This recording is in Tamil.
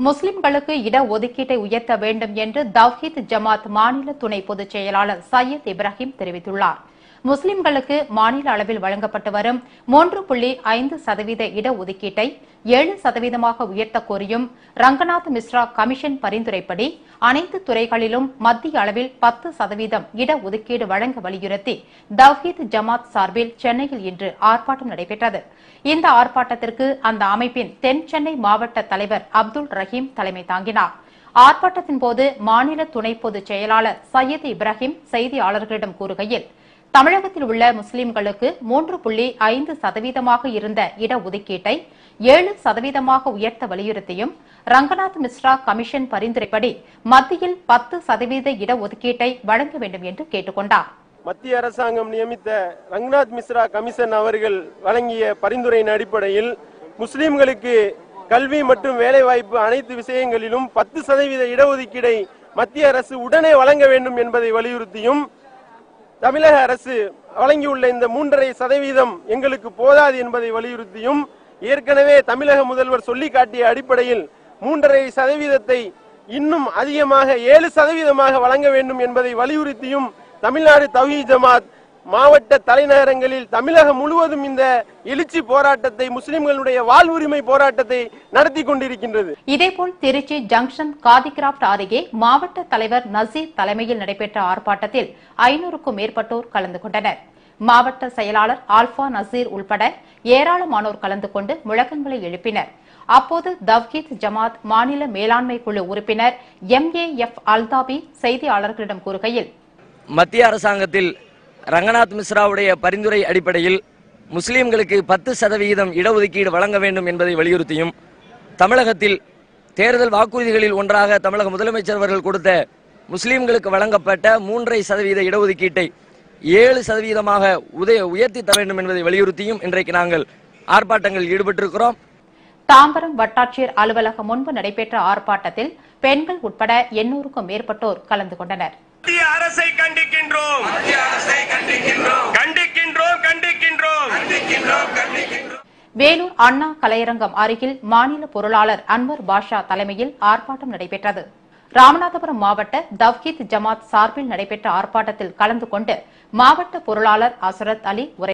முஸ்லிம்களுக்கு இட ஒதுக்கீட்டை உயர்த்த வேண்டும் என்று தவ்ஹீத் ஜமாத் மாநில துணை பொதுச் செயலாளர் சையத் இப்ராஹிம் தெரிவித்துள்ளார். முஸ்லிம்களுக்கு மாநில அளவில் வழங்கப்பட்டு வரும் 3.5% இடஒதுக்கீட்டை 7% உயர்த்த கோரியும் ரங்கநாத் மிஸ்ரா கமிஷன் பரிந்துரைப்படி அனைத்து துறைகளிலும் மத்திய அளவில் 10% இடஒதுக்கீடு வழங்க வலியுறுத்தி தவ்ஹீத் ஜமாத் சார்பில் சென்னையில் இன்று ஆர்ப்பாட்டம் நடைபெற்றது. இந்த ஆர்ப்பாட்டத்திற்கு அந்த அமைப்பின் தென் சென்னை மாவட்ட தலைவர் அப்துல் ரஹீம் தலைமை தாங்கினார். ஆர்ப்பாட்டத்தின்போது மாநில துணை பொதுச் செயலாளர் சையத் இப்ராஹிம் செய்தியாளர்களிடம் கூறுகையில், தமிழகத்தில் உள்ள முஸ்லிம்களுக்கு 3.5% இருந்த இடஒதுக்கீட்டை 7% உயர்த்த வலியுறுத்தியும் ரங்கநாத் மிஸ்ரா கமிஷன் பரிந்துரைப்படி மத்தியில் 10% இடஒதுக்கீட்டை வழங்க வேண்டும் என்று கேட்டுக் கொண்டார். மத்திய அரசாங்கம் நியமித்த ரங்கநாத் மிஸ்ரா கமிஷன் அவர்கள் வழங்கிய பரிந்துரையின் அடிப்படையில் முஸ்லிம்களுக்கு கல்வி மற்றும் வேலைவாய்ப்பு அனைத்து விஷயங்களிலும் 10% இடஒதுக்கீடை மத்திய அரசு உடனே வழங்க வேண்டும் என்பதை வலியுறுத்தியும், தமிழக அரசு வழங்கியுள்ள இந்த 3.5% எங்களுக்கு போதாது என்பதை வலியுறுத்தியும், ஏற்கனவே தமிழக முதல்வர் சொல்லி காட்டிய அடிப்படையில் 3.5%ஐ இன்னும் அதிகமாக 7% வழங்க வேண்டும் என்பதை வலியுறுத்தியும் தமிழ்நாடு தவ்ஹீத் ஜமாத் மாவட்ட தலைநகரங்களில் தமிழகம் முழுவதும் இந்த எழுச்சி போராட்டத்தை, முஸ்லிம்களுடைய வாழ்வுரிமை போராட்டத்தை நடத்தி கொண்டிருக்கின்றது. இதேபோல் திருச்சி ஜங்ஷன் காதிகிராப்ட் அருகே மாவட்ட தலைவர் நசீர் தலைமையில் நடைபெற்ற ஆர்ப்பாட்டத்தில் 500க்கும் மேற்பட்டோர் கலந்து கொண்டனர். மாவட்ட செயலாளர் ஆல்பா நசீர் உள்பட ஏராளமானோர் கலந்து கொண்டு முழக்கங்களை எழுப்பினர். அப்போது தவ்ஹீத் ஜமாத் மாநில மேலாண்மை குழு உறுப்பினர் MAF அல்தாபி செய்தியாளர்களிடம் கூறுகையில், மத்திய அரசாங்கத்தில் ரங்கநாத் மிஸ்ராவுடைய பரிந்துரை அடிப்படையில் முஸ்லிம்களுக்கு 10% இடஒதுக்கீடு வழங்க வேண்டும் என்பதை வலியுறுத்தியும், தமிழகத்தில் தேர்தல் வாக்குறுதிகளில் ஒன்றாக தமிழக முதலமைச்சர் அவர்கள் கொடுத்த முஸ்லிம்களுக்கு வழங்கப்பட்ட 3.5% இடஒதுக்கீட்டை 7% உயர்த்தி தர வேண்டும் என்பதை வலியுறுத்தியும் இன்றைக்கு நாங்கள் ஆர்ப்பாட்டங்களில் ஈடுபட்டிருக்கிறோம். தாம்பரம் வட்டாட்சியர் அலுவலகம் முன்பு நடைபெற்ற ஆர்ப்பாட்டத்தில் பெண்கள் உட்பட 800க்கும் மேற்பட்டோர் கலந்து கொண்டனர். மத்திய அரசை கண்டிக்கின்றோம், வேலூர் அண்ணா கலையரங்கம் அருகில் மாநில பொருளாளர் அன்வர் பாஷா தலைமையில் ஆர்ப்பாட்டம் நடைபெற்றது. ராமநாதபுரம் மாவட்ட தவ்ஹீத் ஜமாத் சார்பில் நடைபெற்ற ஆர்ப்பாட்டத்தில் கலந்து கொண்டு மாவட்ட பொருளாளர் அசரத் அலி உரை